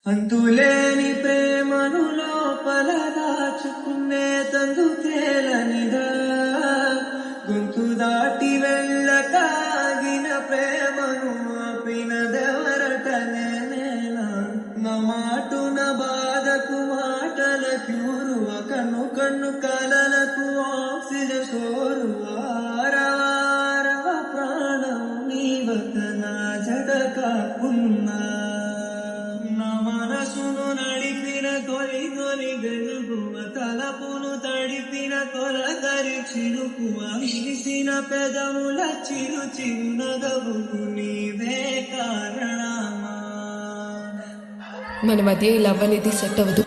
అంతులేని ప్రేమను లోపల దాచుకునే తందుకేలనిదా గొంతు దాటి వెళ్ళకాగిన ప్రేమను ఆపినదెవరటనే నేనా నా మాటున బాధకు మాటల క్యూరువ కన్ను కన్ను కలలకు ఆక్సిజన్ సోరువ ఆరవారవ ప్రాణం నీవత నా జడ కాకున్నా నా మనసును నడిపిన తొలి తొలి గెలుగువ తలపును తడిపిన తొలకరి చిరుకువ విరిసిన పెదముల చిరు చిరు నగవుకు నీవే కారణమా. మన మధ్య ఈ లవ్ అనేది సెట్ అవ్వదు.